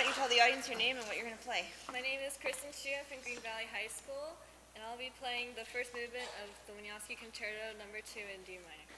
don't you tell the audience your name and what you're going to play? My name is Kristen Chu. I'm from Green Valley High School, and I'll be playing the first movement of the Wieniawski Concerto No. 2 in D minor.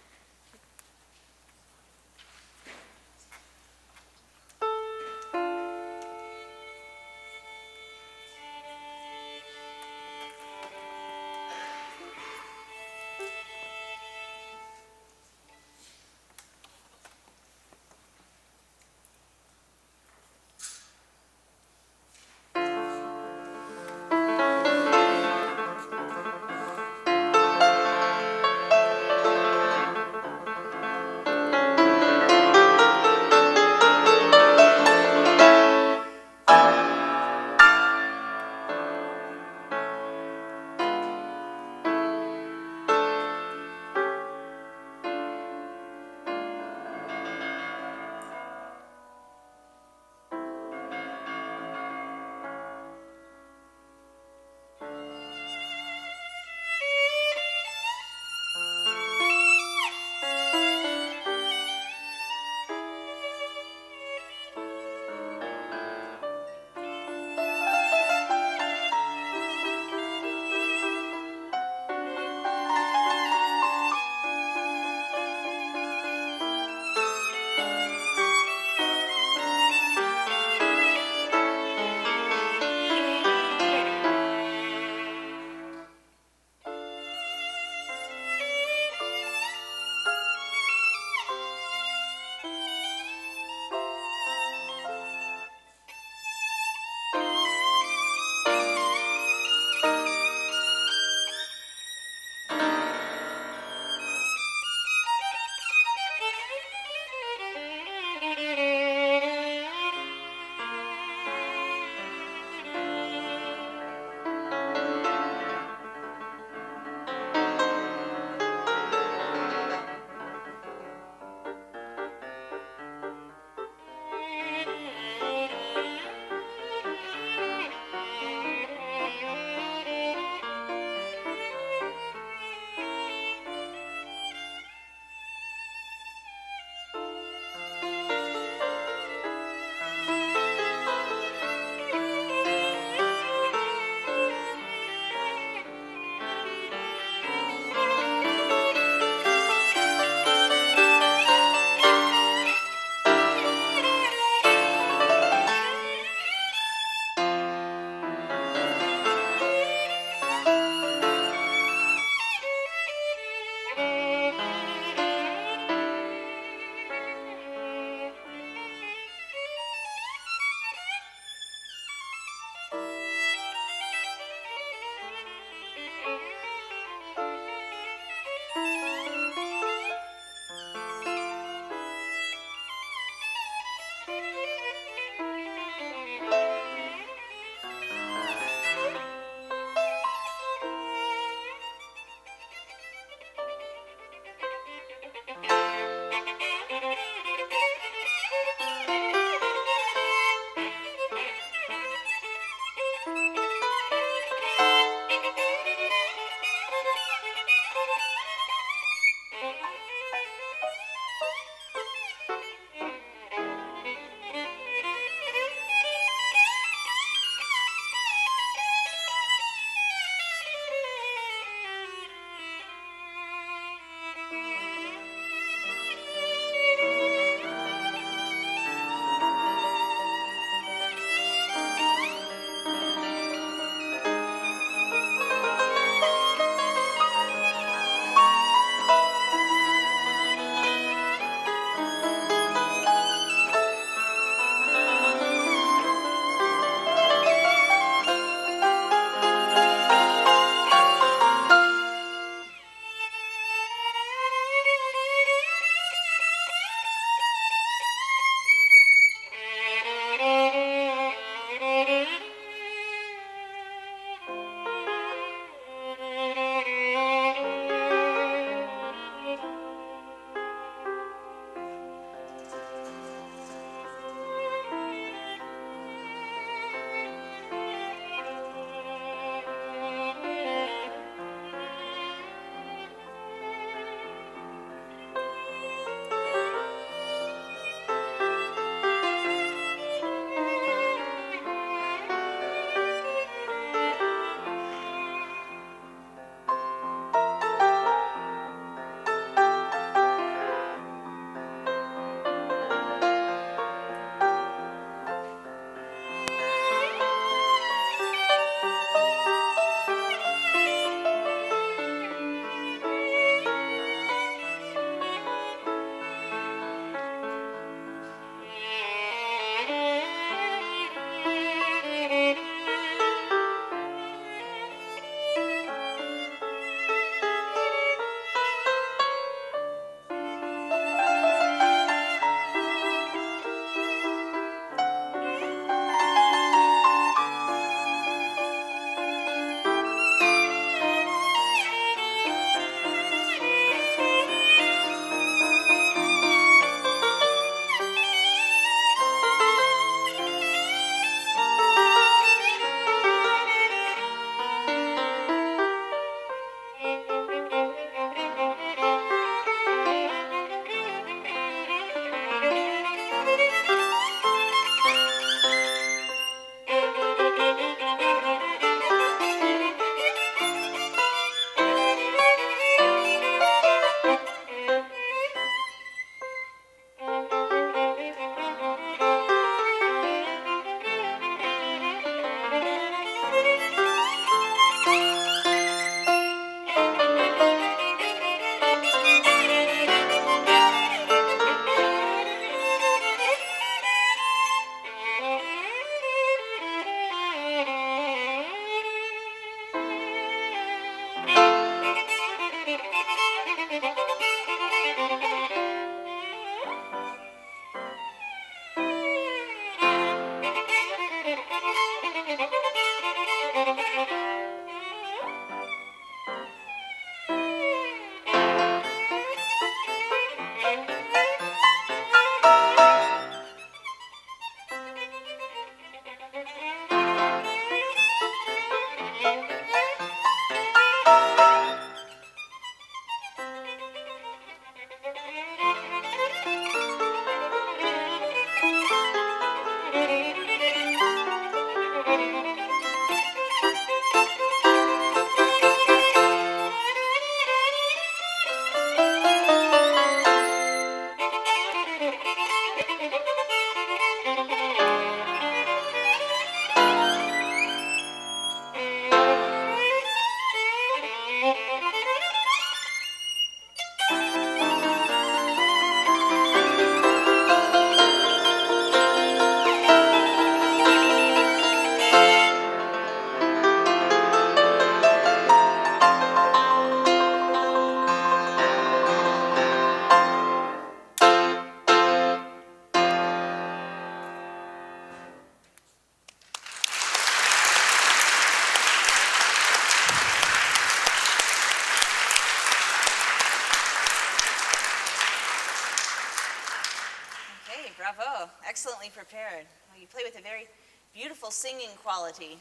Bravo, excellently prepared. Well, you play with a very beautiful singing quality,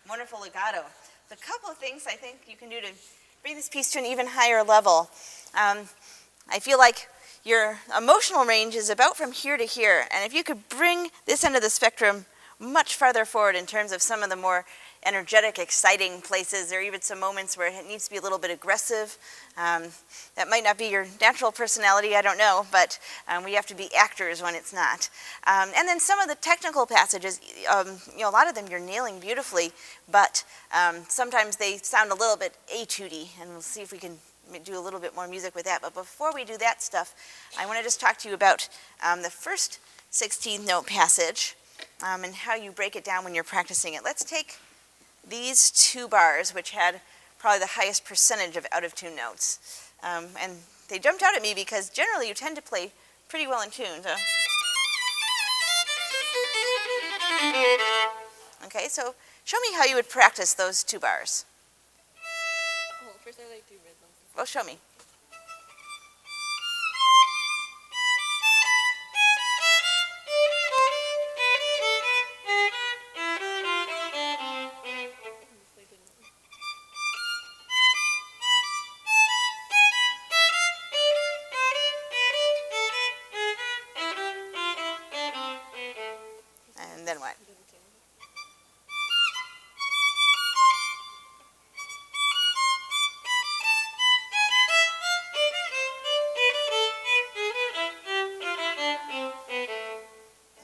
wonderful legato. A couple of things I think you can do to bring this piece to an even higher level. I feel like your emotional range is about from here to here, and if you could bring this end of the spectrum much farther forward in terms of some of the more energetic, exciting places, or even some moments where it needs to be a little bit aggressive. That might not be your natural personality, I don't know, but we have to be actors when it's not. And then some of the technical passages, a lot of them you're nailing beautifully, but sometimes they sound a little bit etude-y, and we'll see if we can do a little bit more music with that. But before we do that stuff, I want to just talk to you about the first 16th note passage and how you break it down when you're practicing it. Let's take these two bars, which had probably the highest percentage of out-of-tune notes. And they jumped out at me because generally you tend to play pretty well in tune. So. Okay, so show me how you would practice those two bars. Well, first I like to do rhythm. Well, show me. And then what?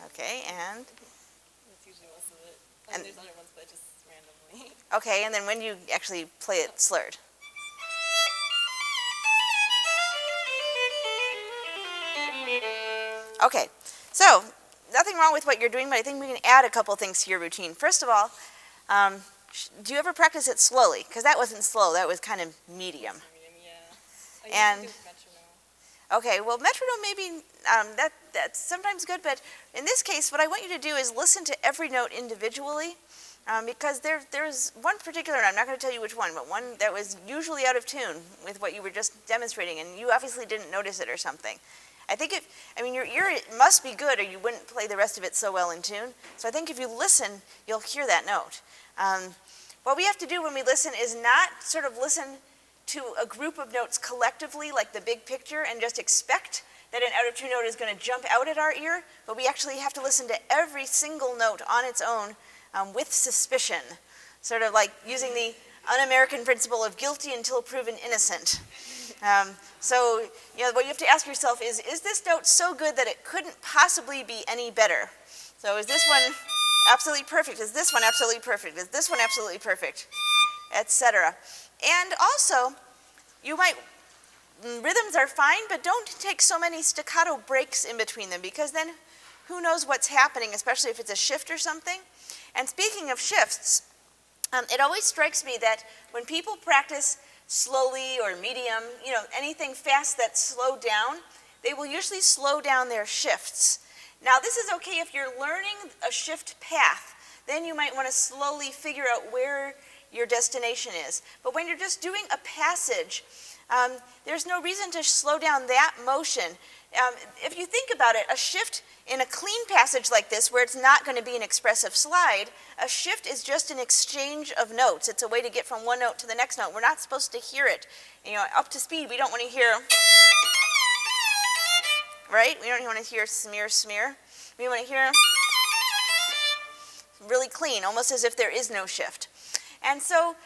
Okay, and? That's usually most of it. And there's other ones, but just randomly. okay, and then when do you actually play it slurred? Okay, so nothing wrong with what you're doing, but I think we can add a couple things to your routine. First of all, do you ever practice it slowly? Because that wasn't slow, that was kind of medium. Yeah. And I usually do metronome. okay, well, metronome maybe, that's sometimes good, but in this case, what I want you to do is listen to every note individually, because there's one particular, and I'm not going to tell you which one, but one that was usually out of tune with what you were just demonstrating, and you obviously didn't notice it or something. I think your ear must be good or you wouldn't play the rest of it so well in tune, so I think if you listen, you'll hear that note. What we have to do when we listen is not sort of listen to a group of notes collectively, like the big picture, and just expect that an out-of-tune note is going to jump out at our ear, but we actually have to listen to every single note on its own with suspicion, sort of like using the un-American principle of guilty until proven innocent. So what you have to ask yourself is this note so good that it couldn't possibly be any better? So is this one absolutely perfect? Is this one absolutely perfect? Is this one absolutely perfect? Etc. And also, rhythms are fine, but don't take so many staccato breaks in between them, because then who knows what's happening, especially if it's a shift or something. And speaking of shifts, it always strikes me that when people practice slowly or medium, anything fast that's slowed down, they will usually slow down their shifts. Now, this is okay if you're learning a shift path. Then you might want to slowly figure out where your destination is. But when you're just doing a passage, there's no reason to slow down that motion. If you think about it, a shift in a clean passage like this, where it's not going to be an expressive slide, a shift is just an exchange of notes. It's a way to get from one note to the next note. We're not supposed to hear it. Up to speed, we don't want to hear, right? We don't want to hear smear, smear. We want to hear really clean, almost as if there is no shift. And so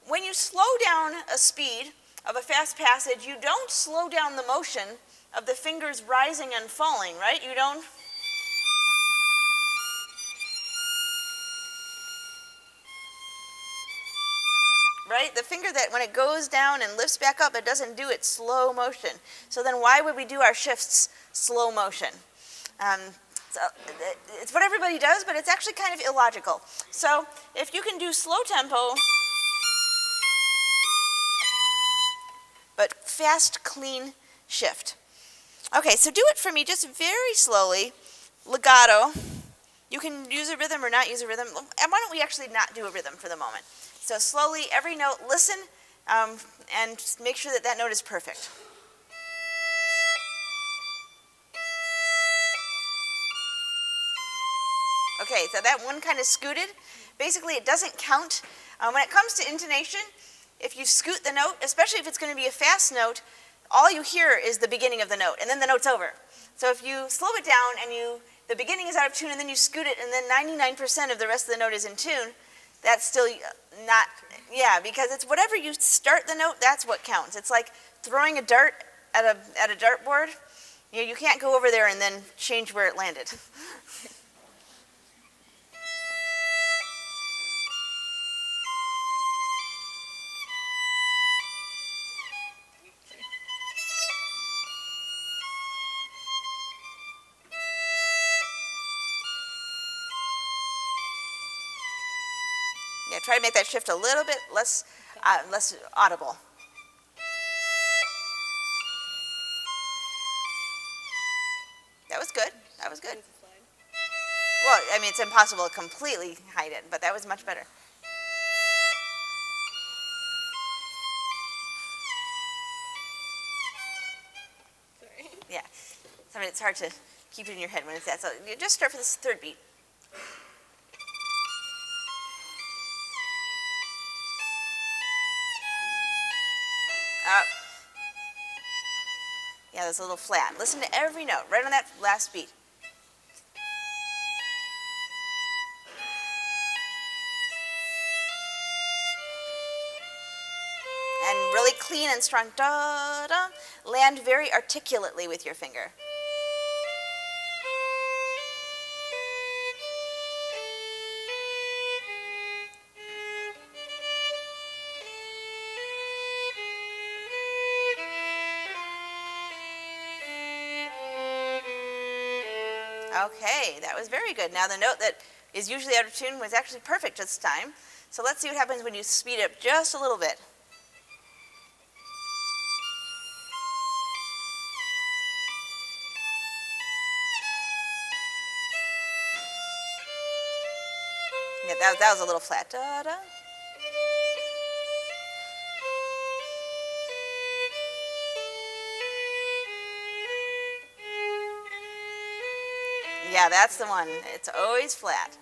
when you slow down a speed of a fast passage, you don't slow down the motion of the fingers rising and falling, right? You don't. Right? The finger that when it goes down and lifts back up, it doesn't do it slow motion. So then why would we do our shifts slow motion? So it's what everybody does, but it's actually kind of illogical. So if you can do slow tempo, but fast, clean shift. Okay, so do it for me just very slowly, legato. You can use a rhythm or not use a rhythm. And why don't we actually not do a rhythm for the moment? So slowly, every note, listen, and just make sure that that note is perfect. Okay, so that one kind of scooted. Basically, it doesn't count. When it comes to intonation, if you scoot the note, especially if it's going to be a fast note, all you hear is the beginning of the note, and then the note's over. So if you slow it down and the beginning is out of tune, and then you scoot it, and then 99% of the rest of the note is in tune, that's still not, yeah, because it's whatever you start the note, that's what counts. It's like throwing a dart at a dartboard. You can't go over there and then change where it landed. Yeah, try to make that shift a little bit less audible. That was good. That was good. Well, I mean, it's impossible to completely hide it, but that was much better. Sorry. Yeah. I mean, it's hard to keep it in your head when it's that. So you just start for this third beat. Yeah, that's a little flat. Listen to every note, right on that last beat. And really clean and strong. Da, da. Land very articulately with your finger. Okay, that was very good. Now the note that is usually out of tune was actually perfect this time. So let's see what happens when you speed it up just a little bit. Yeah, that was a little flat. Da, da. Yeah, that's the one. It's always flat.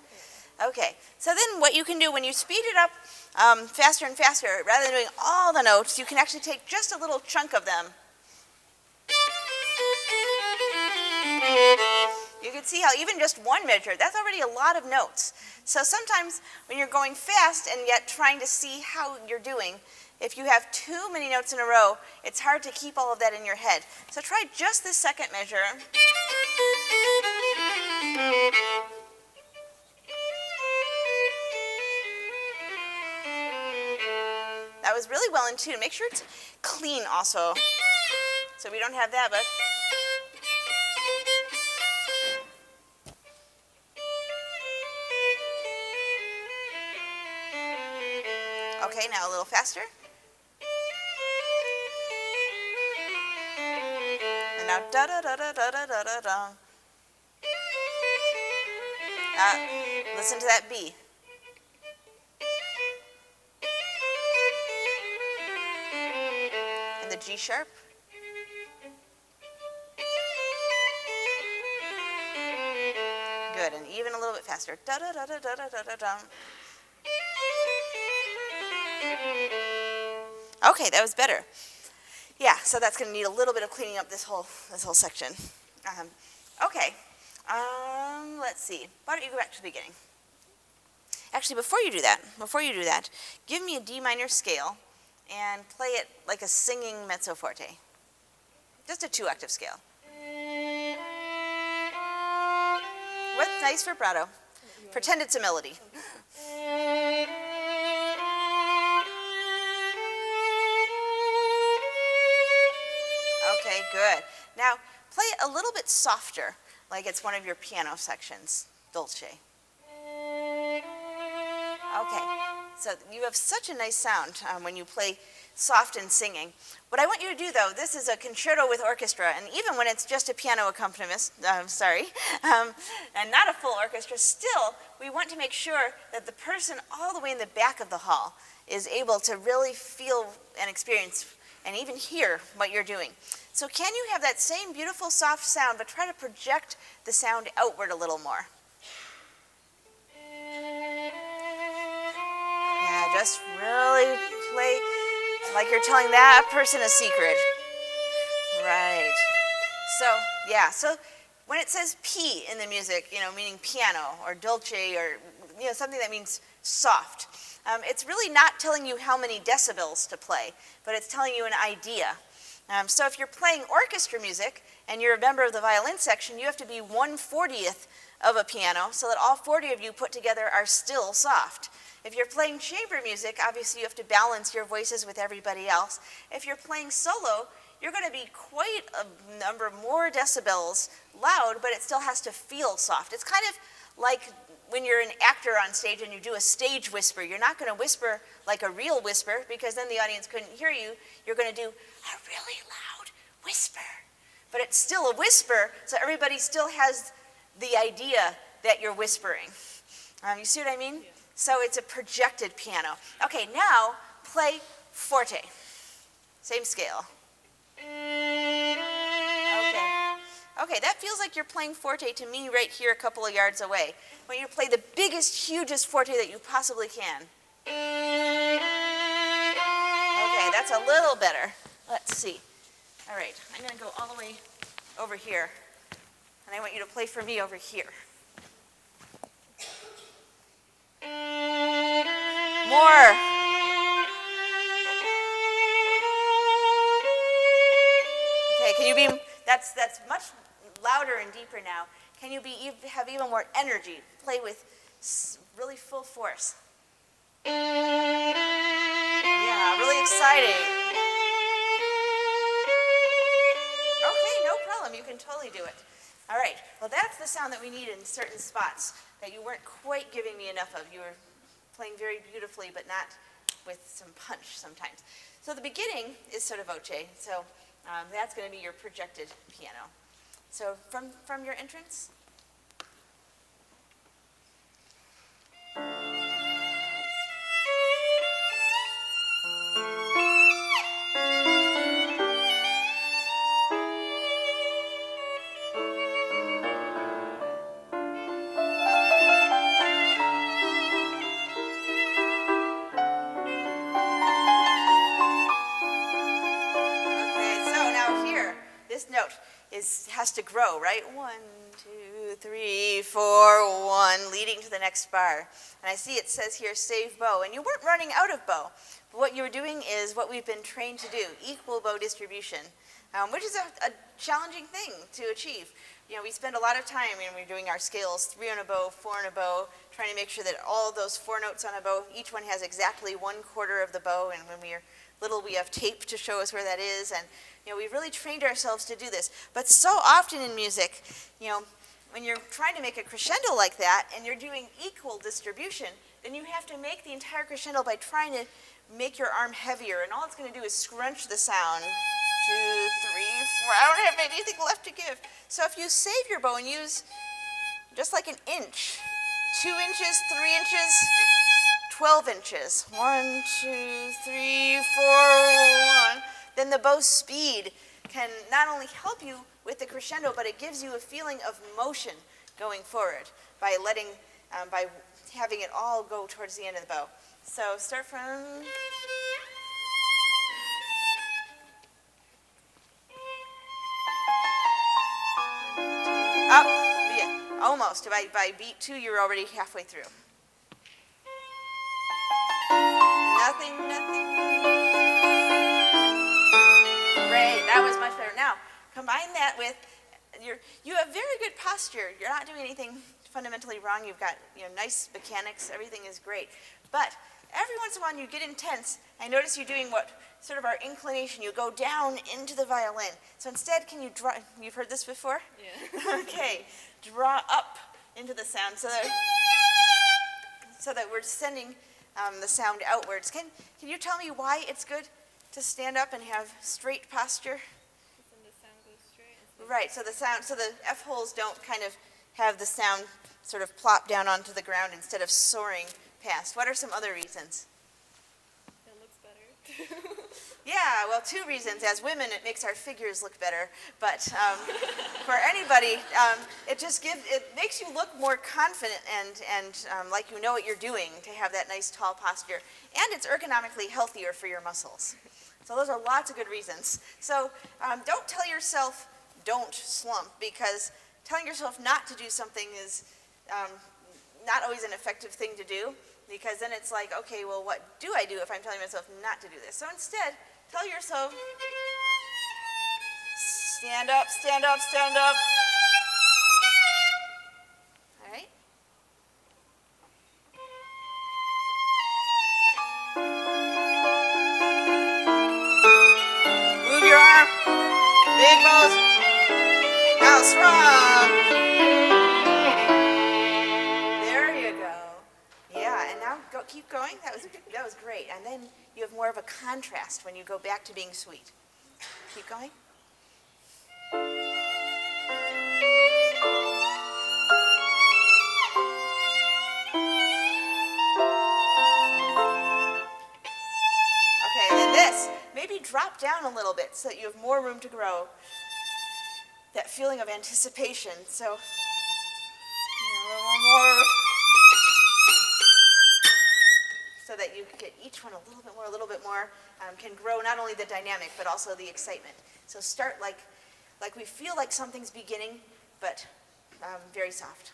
Okay, so then what you can do when you speed it up faster and faster, rather than doing all the notes, you can actually take just a little chunk of them. You can see how even just one measure, that's already a lot of notes. So sometimes when you're going fast and yet trying to see how you're doing, if you have too many notes in a row, it's hard to keep all of that in your head. So try just this second measure. That was really well in tune. Make sure it's clean also, so we don't have that, but. Okay, now a little faster. And now da da da da da da da da da. Listen to that B. And the G sharp. Good, and even a little bit faster. Da da da da da da da da. Okay, that was better. Yeah, so that's going to need a little bit of cleaning up this whole section. Okay, let's see. Why don't you go back to the beginning? Actually, before you do that, give me a D minor scale and play it like a singing mezzo forte. Just a 2-octave scale. With nice vibrato. Pretend it's a melody. Okay, good. Now, play it a little bit softer, like it's one of your piano sections, dolce. Okay, so you have such a nice sound when you play soft and singing. What I want you to do, though, this is a concerto with orchestra, and even when it's just a piano accompanist, and not a full orchestra, still, we want to make sure that the person all the way in the back of the hall is able to really feel and experience and even hear what you're doing. So can you have that same beautiful soft sound, but try to project the sound outward a little more? Just really play like you're telling that person a secret. Right. So, yeah, so when it says P in the music, meaning piano or dolce or, something that means soft, it's really not telling you how many decibels to play, but it's telling you an idea. So if you're playing orchestra music and you're a member of the violin section, you have to be 1/40th of a piano so that all 40 of you put together are still soft. If you're playing chamber music, obviously you have to balance your voices with everybody else. If you're playing solo, you're going to be quite a number more decibels loud, but it still has to feel soft. It's kind of like when you're an actor on stage and you do a stage whisper. You're not going to whisper like a real whisper because then the audience couldn't hear you. You're going to do a really loud whisper. But it's still a whisper, so everybody still has the idea that you're whispering. You see what I mean? Yeah. So it's a projected piano. Okay, now play forte. Same scale. Okay, that feels like you're playing forte to me right here a couple of yards away. When you play the biggest, hugest forte that you possibly can. Okay, that's a little better. Let's see. All right, I'm going to go all the way over here. And I want you to play for me over here. More. Okay, can you be, that's much louder and deeper now. Can you have even more energy? Play with really full force. Yeah, really exciting. Okay, no problem. You can totally do it. All right, well that's the sound that we need in certain spots that you weren't quite giving me enough of. You were playing very beautifully, but not with some punch sometimes. So the beginning is sotto voce, so that's going to be your projected piano. So from your entrance. This note has to grow, right? 1, 2, 3, 4, 1, leading to the next bar. And I see it says here, save bow. And you weren't running out of bow. But what you were doing is what we've been trained to do, equal bow distribution, which is a challenging thing to achieve. We spend a lot of time when we're doing our scales, 3 on a bow, 4 on a bow, trying to make sure that all those 4 notes on a bow, each one has exactly 1/4 of the bow. And when we're little, we have tape to show us where that is. And we've really trained ourselves to do this. But so often in music, when you're trying to make a crescendo like that and you're doing equal distribution, then you have to make the entire crescendo by trying to make your arm heavier. And all it's going to do is scrunch the sound. 2, 3, 4. I don't have anything left to give. So if you save your bow and use just like an inch, 2 inches, 3 inches, 12 inches. 1, 2, 3, 4, 1. Then the bow speed can not only help you with the crescendo, but it gives you a feeling of motion going forward by having it all go towards the end of the bow. So start from up, yeah, almost. By beat 2, you're already halfway through. Nothing. Great, that was much better. Now, combine that with, you have very good posture. You're not doing anything fundamentally wrong. You've got nice mechanics. Everything is great. But every once in a while you get intense. I notice you doing what sort of our inclination. You go down into the violin. So instead, can you draw, you've heard this before? Yeah. Okay, draw up into the sound so that we're sending the sound outwards. Can you tell me why it's good to stand up and have straight posture? Then the sound goes straight. Right, so the F holes don't kind of have the sound sort of plop down onto the ground instead of soaring past. What are some other reasons? It looks better. Yeah, well, two reasons. As women, it makes our figures look better, but for anybody, it makes you look more confident and like you know what you're doing to have that nice tall posture, and it's ergonomically healthier for your muscles. So those are lots of good reasons. So don't tell yourself don't slump, because telling yourself not to do something is not always an effective thing to do, because then it's like, okay, well, what do I do if I'm telling myself not to do this? So instead, tell yourself, stand up, stand up, stand up. All right? Move your arm. Big pose. Now strong. There you go. Yeah, and now keep going. That was great. And then you have more of a contrast when you go back to being sweet. Keep going. Okay, and then this. Maybe drop down a little bit so that you have more room to grow. That feeling of anticipation. So, a little more. So that you get each one a little bit more, can grow not only the dynamic, but also the excitement. So start like we feel like something's beginning, but very soft.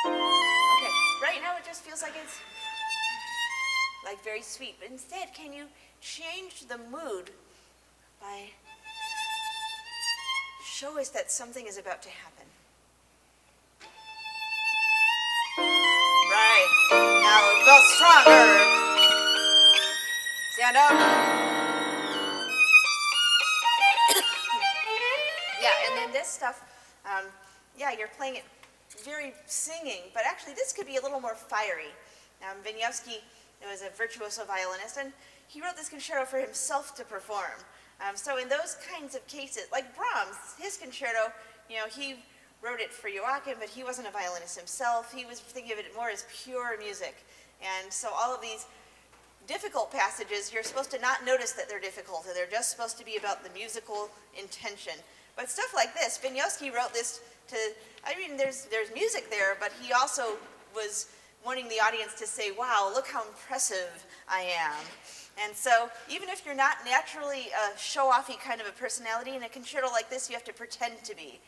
Okay, right now it just feels like it's like very sweet, but instead, can you change the mood by show us that something is about to happen? Right. Now go stronger. Stand up. Yeah, and then this stuff, you're playing it very singing, but actually this could be a little more fiery. Wieniawski was a virtuoso violinist, and he wrote this concerto for himself to perform. So in those kinds of cases, like Brahms, his concerto, he wrote it for Joachim, but he wasn't a violinist himself. He was thinking of it more as pure music. And so all of these difficult passages, you're supposed to not notice that they're difficult, and they're just supposed to be about the musical intention. But stuff like this, Wieniawski wrote this there's music there, but he also was wanting the audience to say, wow, look how impressive I am. And so even if you're not naturally a show-offy kind of a personality, in a concerto like this, you have to pretend to be.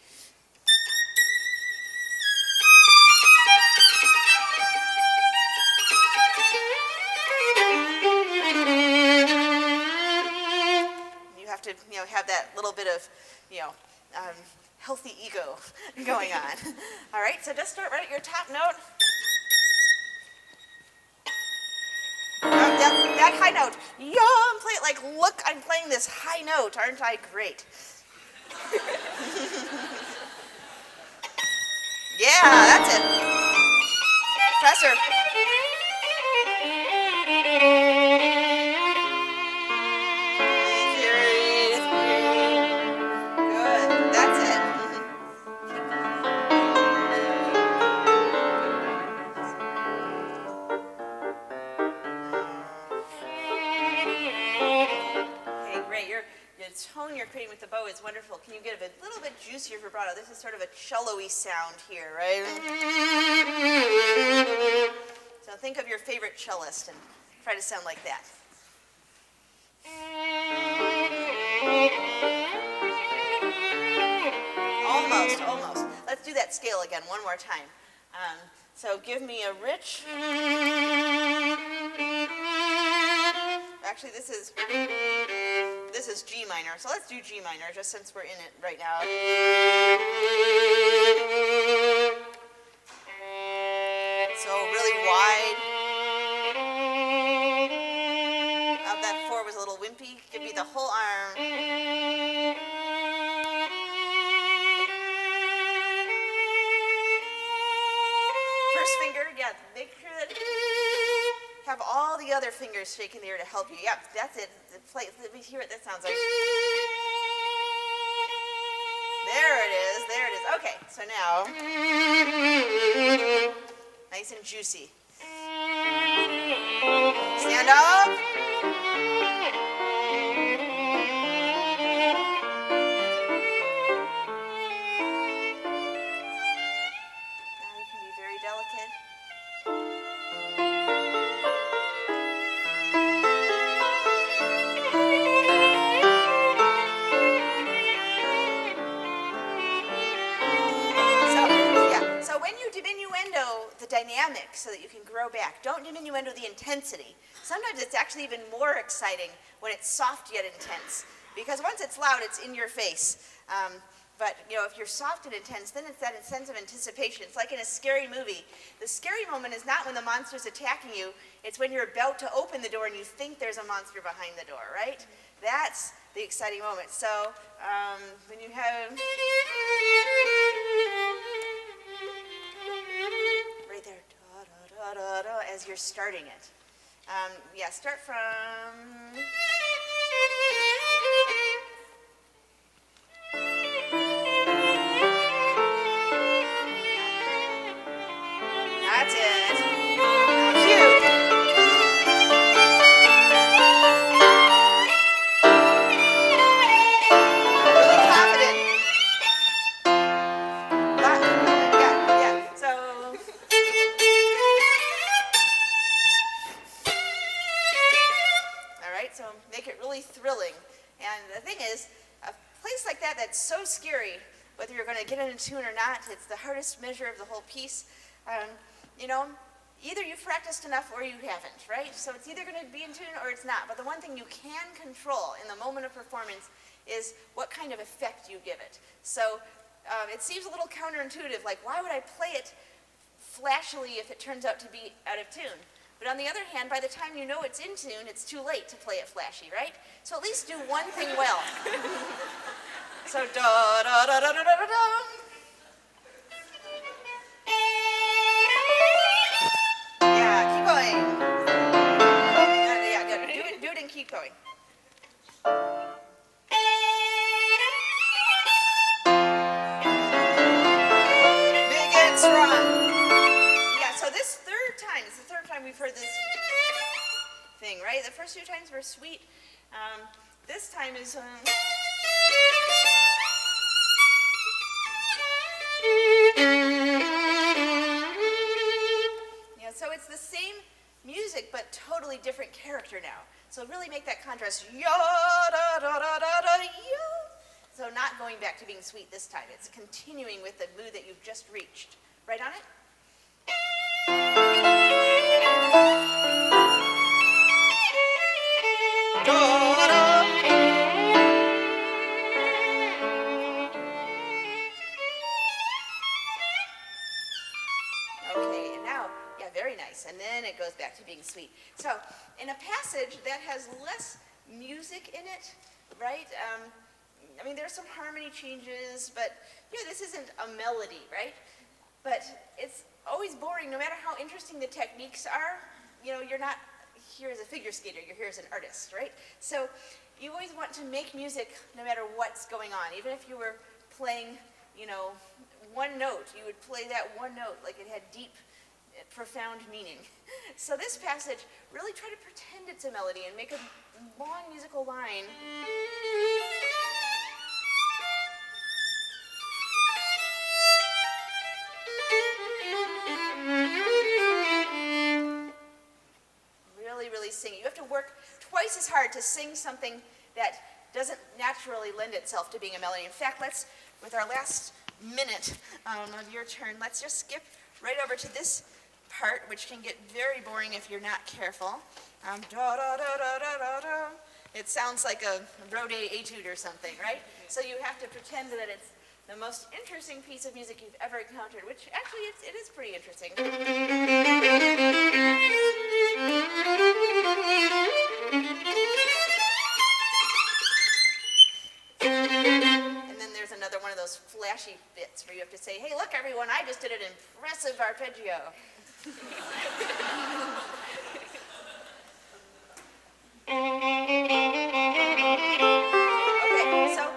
You have to, have that little bit of, healthy ego going on. All right, so just start right at your top note. That high note. Play it like, look, I'm playing this high note. Aren't I great? Yeah, that's it. Professor. Good. That's it. Okay, great. The tone you're creating with the bow is wonderful. Can you get a little bit juicier vibrato? This is sort of a cello-y sound here, right? So think of your favorite cellist and try to sound like that. Almost. Let's do that scale again one more time. So give me a rich. Actually, this is G minor. So let's do G minor, just since we're in it right now. So really wide. That 4 was a little wimpy. Give me the whole arm. First finger, make sure that have all the other fingers shaking the air to help you. Yep, that's it. Let me hear what that sounds like. There it is. Okay, so now, nice and juicy. stand up. Now you can be very delicate. So when you diminuendo the dynamic so that you can grow back, don't diminuendo the intensity. Sometimes it's actually even more exciting when it's soft yet intense, because once it's loud, it's in your face. But if you're soft and intense, then it's that sense of anticipation. It's like in a scary movie. The scary moment is not when the monster's attacking you, it's when you're about to open the door and you think there's a monster behind the door, right? That's the exciting moment. So when you have right there, da, da, da, da, da, as you're starting it. Start from that's it. Cute. Really confident. So all right, so make it really thrilling. And the thing is, a place like that that's so scary, whether you're going to get in a tune or not, it's the hardest measure of the whole piece. Either you've practiced enough or you haven't, right? So it's either going to be in tune or it's not. But the one thing you can control in the moment of performance is what kind of effect you give it. So it seems a little counterintuitive, like why would I play it flashily if it turns out to be out of tune? But on the other hand, by the time you know it's in tune, it's too late to play it flashy, right? So at least do one thing well. So da da da da da da da. Yeah, keep going. Yeah, good. Do it and keep going. Big and strong. Yeah, so this it's the third time we've heard this thing, right? The first two times were sweet. This time is so it's the same music but totally different character now. So really make that contrast. Ya da da da da da ya. So not going back to being sweet this time. It's continuing with the mood that you've just reached. Right on it? Okay, and now, very nice. And then it goes back to being sweet. So, in a passage that has less music in it, right? There's some harmony changes, but this isn't a melody, right? But it's always boring, no matter how interesting the techniques are. You're not here as a figure skater, you're here as an artist, right? So you always want to make music no matter what's going on. Even if you were playing, one note, you would play that one note like it had deep, profound meaning. So this passage, really try to pretend it's a melody and make a long musical line. Really sing it. You have to work twice as hard to sing something that doesn't naturally lend itself to being a melody. In fact, with our last minute of your turn, let's just skip right over to this part, which can get very boring if you're not careful. Da, da, da, da, da, da, da. It sounds like a Rode etude or something, right? So you have to pretend that it's the most interesting piece of music you've ever encountered, which actually it is pretty interesting. And then there's another one of those flashy bits where you have to say, hey, look, everyone, I just did an impressive arpeggio. Okay, so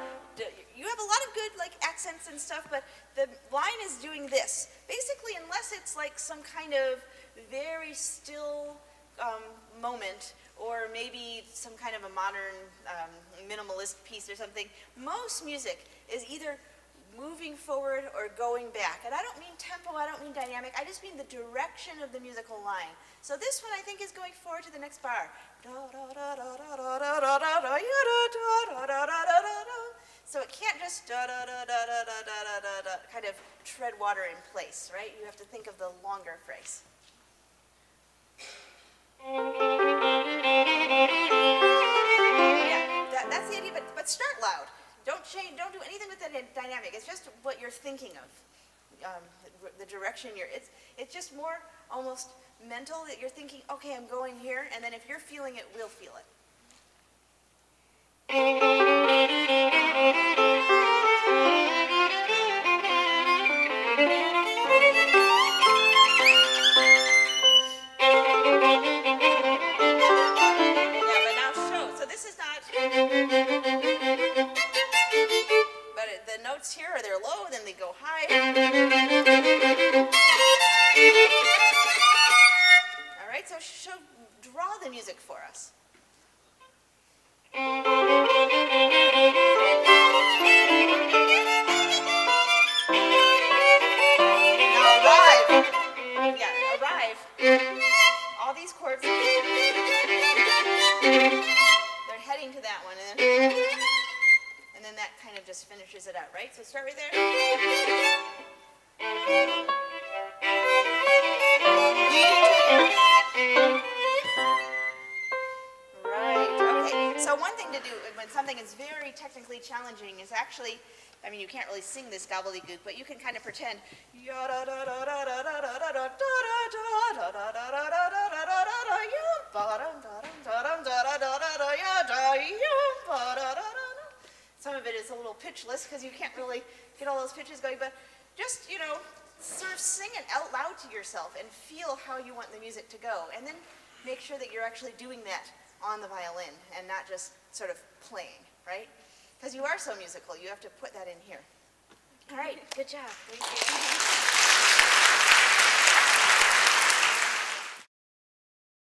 you have a lot of good accents and stuff, but the line is doing this. Basically, unless it's like some kind of very still, moment, or maybe some kind of a modern minimalist piece or something, most music is either moving forward or going back. And I don't mean tempo, I don't mean dynamic, I just mean the direction of the musical line. So this one I think is going forward to the next bar. So it can't just kind of tread water in place, right? You have to think of the longer phrase. Yeah, that's the idea, but start loud. Don't change, don't do anything with the dynamic. It's just what you're thinking of, the direction it's just more almost mental that you're thinking, okay, I'm going here, and then if you're feeling it, we'll feel it. Yeah, but now show. So this is not, but the notes here are they're low, then they go high. All right, so draw the music for us. Now arrive. Yeah, arrive. All these chords, they're heading to that one, and then that kind of just finishes it out, right? So start right there. Right, okay. So one thing to do when something is very technically challenging is actually, I mean, you can't really sing this gobbledygook, but you can kind of pretend. Some of it is a little pitchless because you can't really get all those pitches going, but just, sort of sing it out loud to yourself and feel how you want the music to go. And then make sure that you're actually doing that on the violin and not just sort of playing, right? Because you are so musical, you have to put that in here. All right, good job. Thank you.